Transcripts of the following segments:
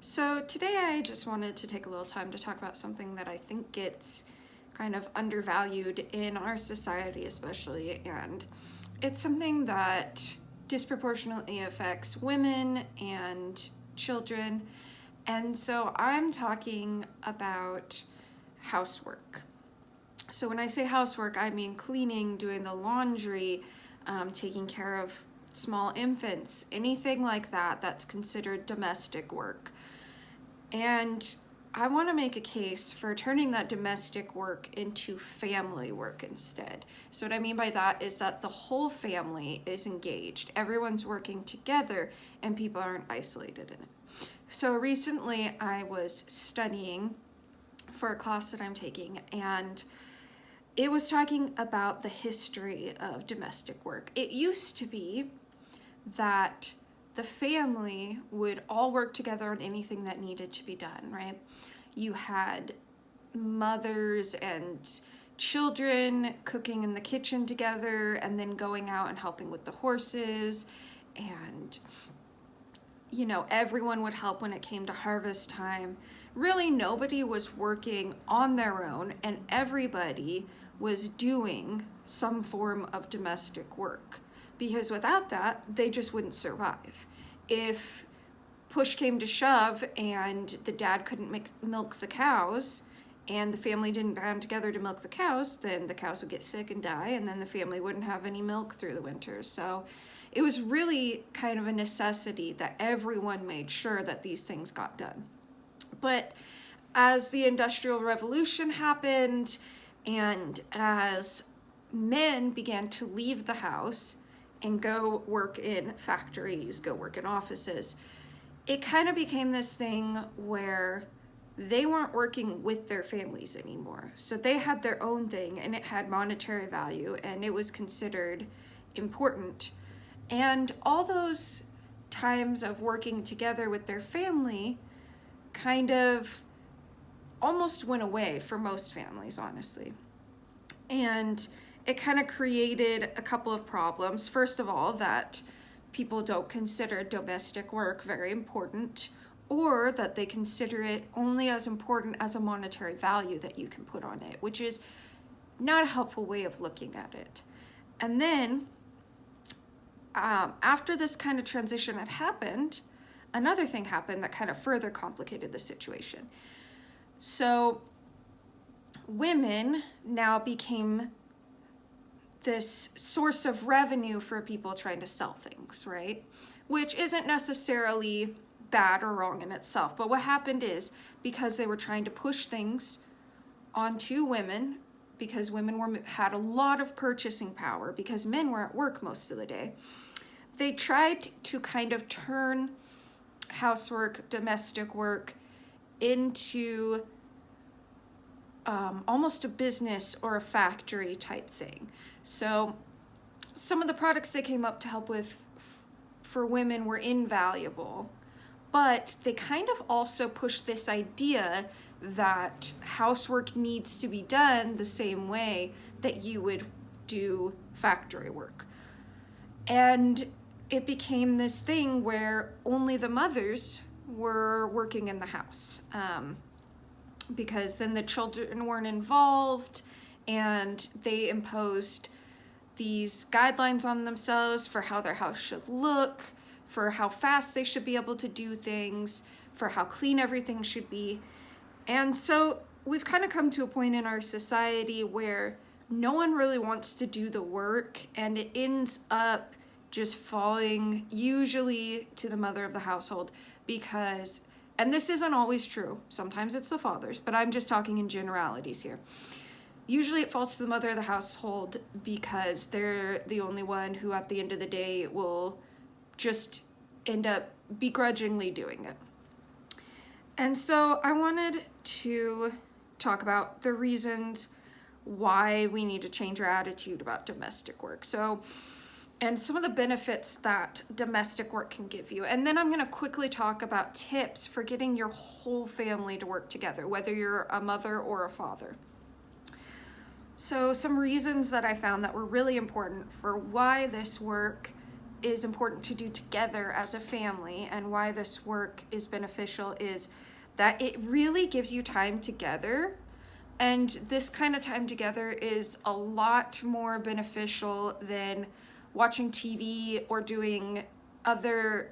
So today I just wanted to take a little time to talk about something that I think gets kind of undervalued in our society especially, and it's something that disproportionately affects women and children. And so I'm talking about housework. So when I say housework, I mean cleaning, doing the laundry, taking care of small infants, anything like that that's considered domestic work. And I want to make a case for turning that domestic work into family work instead. So what I mean by that is that the whole family is engaged. Everyone's working together and people aren't isolated in it. So recently I was studying for a class that I'm taking, and it was talking about the history of domestic work. It used to be that the family would all work together on anything that needed to be done, right? You had mothers and children cooking in the kitchen together and then going out and helping with the horses, and everyone would help when it came to harvest time. Really, nobody was working on their own, and everybody was doing some form of domestic work, because without that, they just wouldn't survive. If push came to shove and the dad couldn't milk the cows, and the family didn't band together to milk the cows, then the cows would get sick and die, and then the family wouldn't have any milk through the winter. So it was really kind of a necessity that everyone made sure that these things got done. But as the Industrial Revolution happened, and as men began to leave the house and go work in factories, go work in offices, it kind of became this thing where they weren't working with their families anymore. So they had their own thing, and it had monetary value, and it was considered important. And all those times of working together with their family kind of almost went away for most families, honestly. And it kind of created a couple of problems. First of all, that people don't consider domestic work very important, or that they consider it only as important as a monetary value that you can put on it, which is not a helpful way of looking at it. And then after this kind of transition had happened, another thing happened that kind of further complicated the situation. So women now became this source of revenue for people trying to sell things, right? Which isn't necessarily bad or wrong in itself. But what happened is, because they were trying to push things onto women, because women had a lot of purchasing power, because men were at work most of the day, they tried to kind of turn housework, domestic work, into almost a business or a factory type thing. So some of the products they came up to help with for women were invaluable, but they kind of also pushed this idea that housework needs to be done the same way that you would do factory work. And it became this thing where only the mothers were working in the house, because then the children weren't involved, and they imposed these guidelines on themselves for how their house should look, for how fast they should be able to do things, for how clean everything should be. And so we've kind of come to a point in our society where no one really wants to do the work, and it ends up just falling usually to the mother of the household, because, and this isn't always true, sometimes it's the fathers, but I'm just talking in generalities here. Usually it falls to the mother of the household because they're the only one who at the end of the day will just end up begrudgingly doing it. And so I wanted to talk about the reasons why we need to change our attitude about domestic work. And some of the benefits that domestic work can give you. And then I'm going to quickly talk about tips for getting your whole family to work together, whether you're a mother or a father. So some reasons that I found that were really important for why this work is important to do together as a family, and why this work is beneficial, is that it really gives you time together. And this kind of time together is a lot more beneficial than watching TV or doing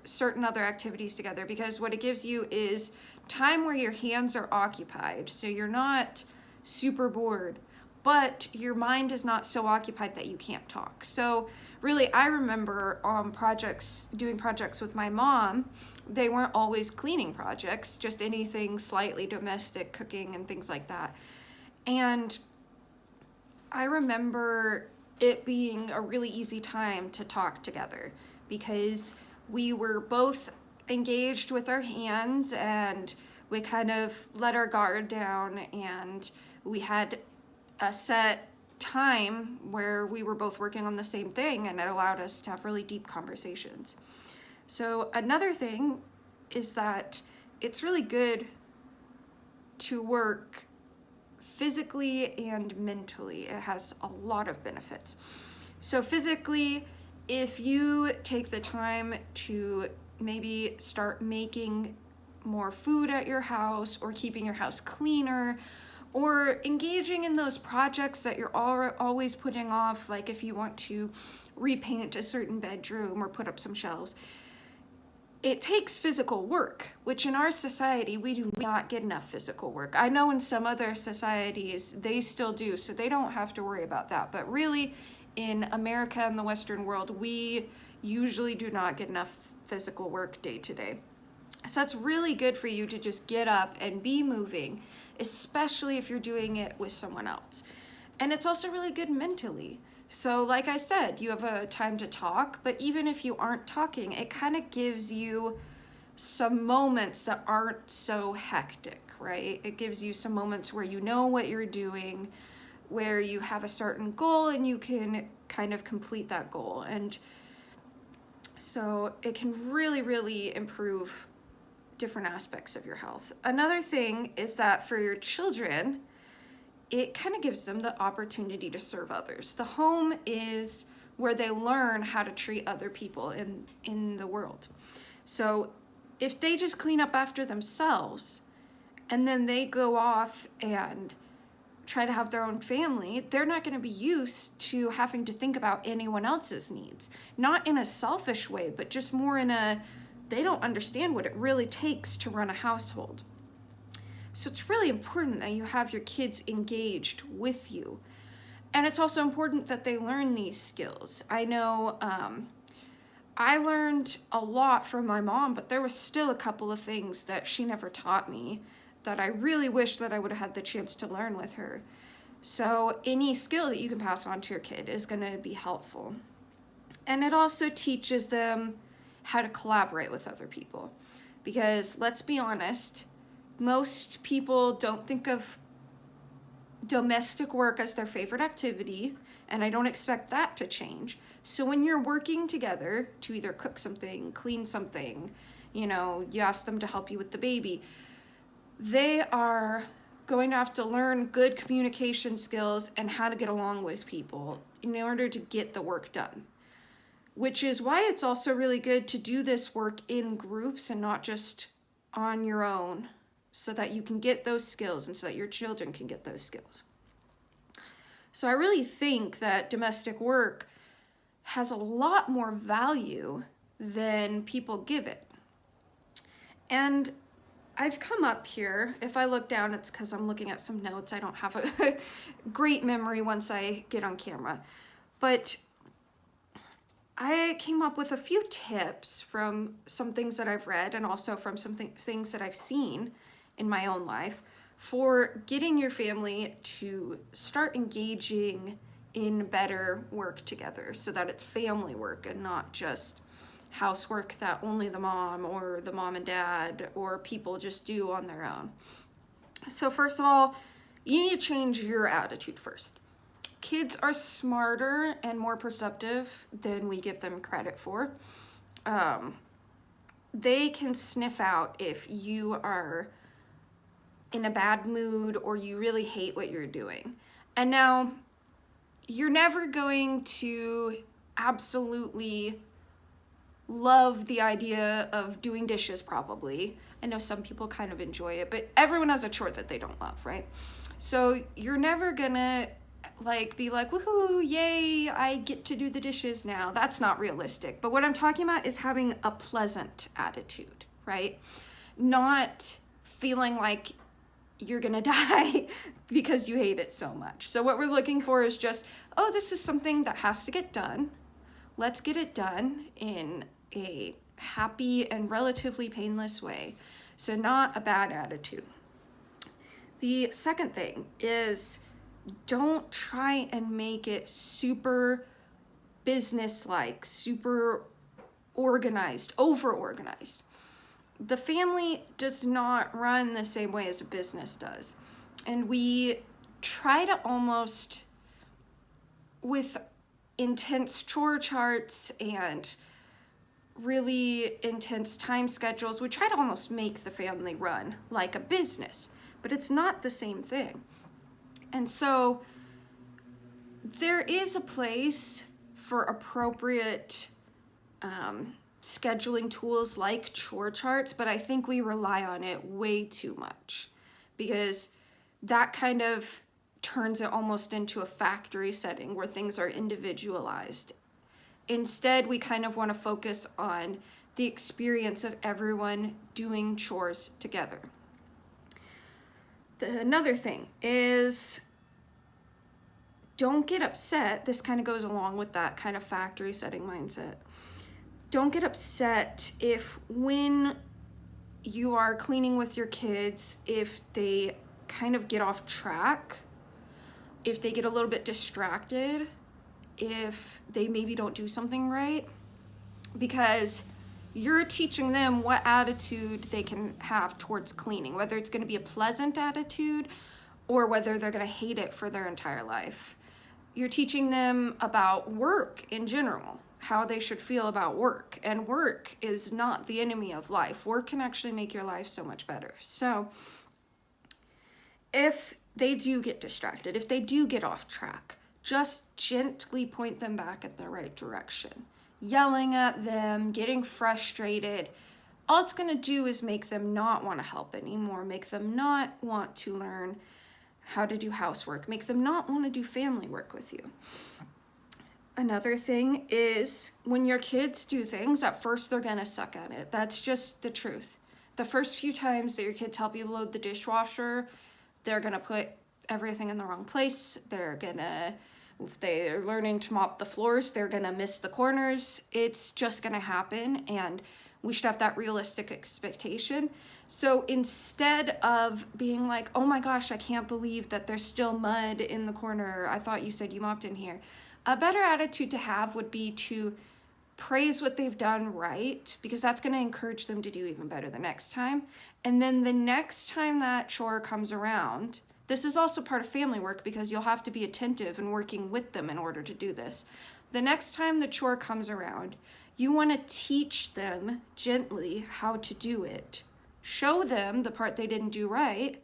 certain other activities together, because what it gives you is time where your hands are occupied, so you're not super bored, but your mind is not so occupied that you can't talk. So really, I remember doing projects with my mom. They weren't always cleaning projects, just anything slightly domestic, cooking and things like that. And I remember it being a really easy time to talk together, because we were both engaged with our hands, and we kind of let our guard down, and we had a set time where we were both working on the same thing, and it allowed us to have really deep conversations. So another thing is that it's really good to work physically and mentally. It has a lot of benefits. So physically, if you take the time to maybe start making more food at your house, or keeping your house cleaner, or engaging in those projects that you're always putting off, like if you want to repaint a certain bedroom or put up some shelves, it takes physical work, which in our society, we do not get enough physical work. I know in some other societies, they still do, so they don't have to worry about that. But really, in America and the Western world, we usually do not get enough physical work day to day. So it's really good for you to just get up and be moving, especially if you're doing it with someone else. And it's also really good mentally. So like I said, you have a time to talk, but even if you aren't talking, it kind of gives you some moments that aren't so hectic, right? It gives you some moments where you know what you're doing, where you have a certain goal and you can kind of complete that goal. And so it can really, really improve different aspects of your health. Another thing is that for your children, it kind of gives them the opportunity to serve others. The home is where they learn how to treat other people in the world. So if they just clean up after themselves and then they go off and try to have their own family, they're not going to be used to having to think about anyone else's needs. Not in a selfish way, but just more in they don't understand what it really takes to run a household. So it's really important that you have your kids engaged with you. And it's also important that they learn these skills. I know I learned a lot from my mom, but there was still a couple of things that she never taught me that I really wish that I would have had the chance to learn with her. So any skill that you can pass on to your kid is going to be helpful. And it also teaches them how to collaborate with other people. Because let's be honest, most people don't think of domestic work as their favorite activity, and I don't expect that to change. So when you're working together to either cook something, clean something, you ask them to help you with the baby, they are going to have to learn good communication skills and how to get along with people in order to get the work done. Which is why it's also really good to do this work in groups and not just on your own, so that you can get those skills and so that your children can get those skills. So I really think that domestic work has a lot more value than people give it. And I've come up here, if I look down, it's because I'm looking at some notes. I don't have a great memory once I get on camera. But I came up with a few tips from some things that I've read, and also from some things that I've seen in my own life, for getting your family to start engaging in better work together, so that it's family work and not just housework that only the mom or the mom and dad or people just do on their own. So first of all, you need to change your attitude first. Kids are smarter and more perceptive than we give them credit for. They can sniff out if you are in a bad mood or you really hate what you're doing. And now, you're never going to absolutely love the idea of doing dishes probably. I know some people kind of enjoy it, but everyone has a chore that they don't love, right? So you're never gonna like be like, woohoo, yay, I get to do the dishes now. That's not realistic. But what I'm talking about is having a pleasant attitude, right? Not feeling like you're gonna die because you hate it so much. So what we're looking for is just, oh, this is something that has to get done. Let's get it done in a happy and relatively painless way. So not a bad attitude. The second thing is, don't try and make it super business-like, super organized, over-organized. The family does not run the same way as a business does. And we try to almost, with intense chore charts and really intense time schedules, we try to almost make the family run like a business, but it's not the same thing. And so there is a place for appropriate scheduling tools like chore charts, but I think we rely on it way too much because that kind of turns it almost into a factory setting where things are individualized. Instead, we kind of want to focus on the experience of everyone doing chores together. Another thing is, don't get upset. This kind of goes along with that kind of factory setting mindset. Don't get upset if when you are cleaning with your kids, if they kind of get off track, if they get a little bit distracted, if they maybe don't do something right, because you're teaching them what attitude they can have towards cleaning, whether it's going to be a pleasant attitude or whether they're going to hate it for their entire life. You're teaching them about work in general, how they should feel about work. And work is not the enemy of life. Work can actually make your life so much better. So if they do get distracted, if they do get off track, just gently point them back in the right direction. Yelling at them, getting frustrated, all it's going to do is make them not want to help anymore, make them not want to learn how to do housework, make them not want to do family work with you. Another thing is, when your kids do things, at first they're going to suck at it. That's just the truth. The first few times that your kids help you load the dishwasher, they're going to put everything in the wrong place. They're going to, if they're learning to mop the floors, they're going to miss the corners. It's just going to happen, and we should have that realistic expectation. So instead of being like, oh my gosh, I can't believe that there's still mud in the corner. I thought you said you mopped in here. A better attitude to have would be to praise what they've done right, because that's going to encourage them to do even better the next time. And then the next time that chore comes around, this is also part of family work because you'll have to be attentive and working with them in order to do this. The next time the chore comes around, you want to teach them gently how to do it. Show them the part they didn't do right,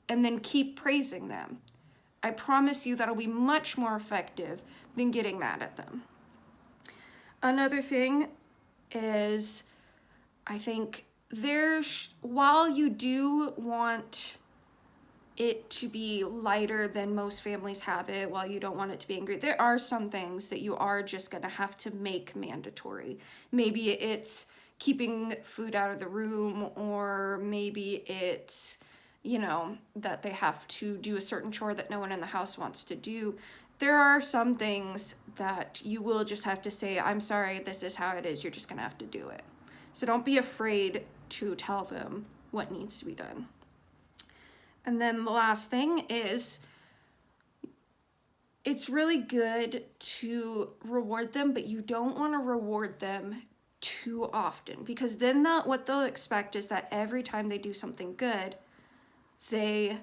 and then keep praising them. I promise you that'll be much more effective than getting mad at them. Another thing is, I think while you do want it to be lighter than most families have it, while you don't want it to be angry, there are some things that you are just going to have to make mandatory. Maybe it's keeping food out of the room, or maybe it's, that they have to do a certain chore that no one in the house wants to do. There are some things that you will just have to say, I'm sorry, this is how it is, you're just going to have to do it. So don't be afraid to tell them what needs to be done. And then the last thing is, it's really good to reward them, but you don't want to reward them too often, because then what they'll expect is that every time they do something good, they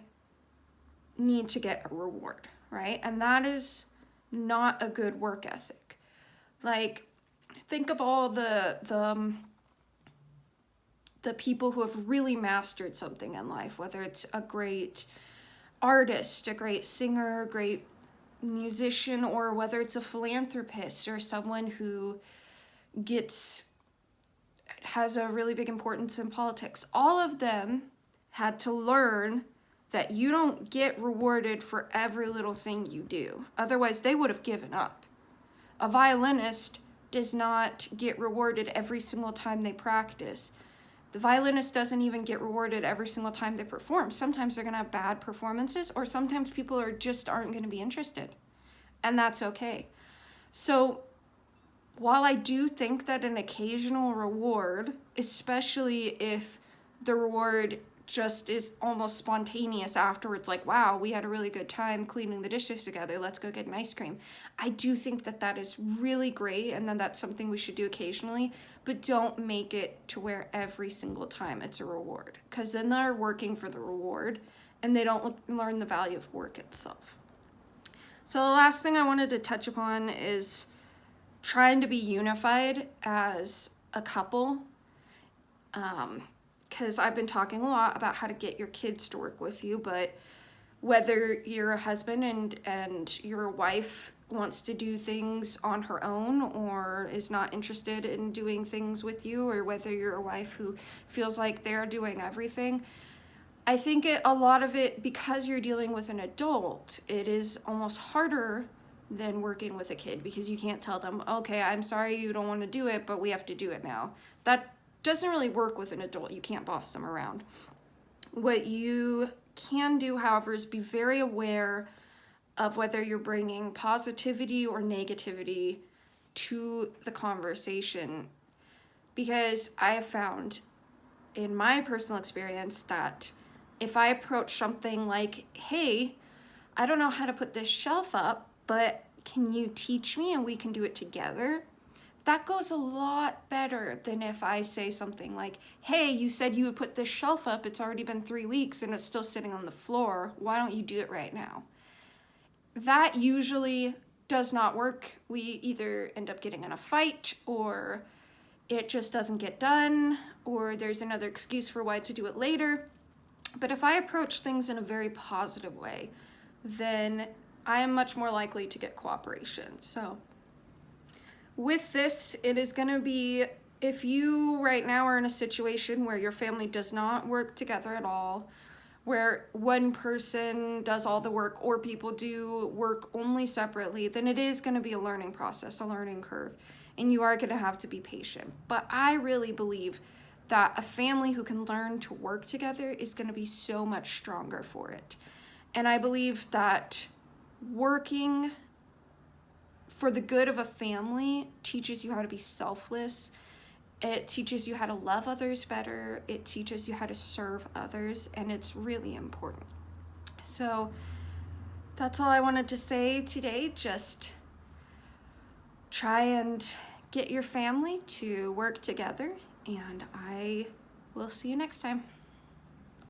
need to get a reward, right? And that is not a good work ethic. Like, think of all the people who have really mastered something in life, whether it's a great artist, a great singer, a great musician, or whether it's a philanthropist or someone who gets has a really big importance in politics. All of them had to learn that you don't get rewarded for every little thing you do. Otherwise, they would have given up. A violinist does not get rewarded every single time they practice. The violinist doesn't even get rewarded every single time they perform. Sometimes they're going to have bad performances, or sometimes people aren't going to be interested. And that's okay. So while I do think that an occasional reward, especially if the reward just is almost spontaneous afterwards, like, wow, we had a really good time cleaning the dishes together, let's go get an ice cream. I do think that that is really great, and then that's something we should do occasionally, but don't make it to where every single time it's a reward, because then they're working for the reward and they don't learn the value of work itself. So the last thing I wanted to touch upon is trying to be unified as a couple. Because I've been talking a lot about how to get your kids to work with you, but whether you're a husband and your wife wants to do things on her own or is not interested in doing things with you, or whether you're a wife who feels like they're doing everything, I think a lot of it, because you're dealing with an adult, it is almost harder than working with a kid, because you can't tell them, okay, I'm sorry you don't want to do it, but we have to do it now. That doesn't really work with an adult. You can't boss them around. What you can do, however, is be very aware of whether you're bringing positivity or negativity to the conversation, because I have found in my personal experience that if I approach something like, hey, I don't know how to put this shelf up, but can you teach me and we can do it together? That goes a lot better than if I say something like, hey, you said you would put this shelf up, it's already been 3 weeks and it's still sitting on the floor, why don't you do it right now? That usually does not work. We either end up getting in a fight, or it just doesn't get done, or there's another excuse for why to do it later. But if I approach things in a very positive way, then I am much more likely to get cooperation. So with this, it is going to be, if you right now are in a situation where your family does not work together at all, where one person does all the work or people do work only separately, then it is going to be a learning process, a learning curve, and you are going to have to be patient. But I really believe that a family who can learn to work together is going to be so much stronger for it. And I believe that working for the good of a family teaches you how to be selfless. It teaches you how to love others better. It teaches you how to serve others, and it's really important. So that's all I wanted to say today. Just try and get your family to work together, and I will see you next time.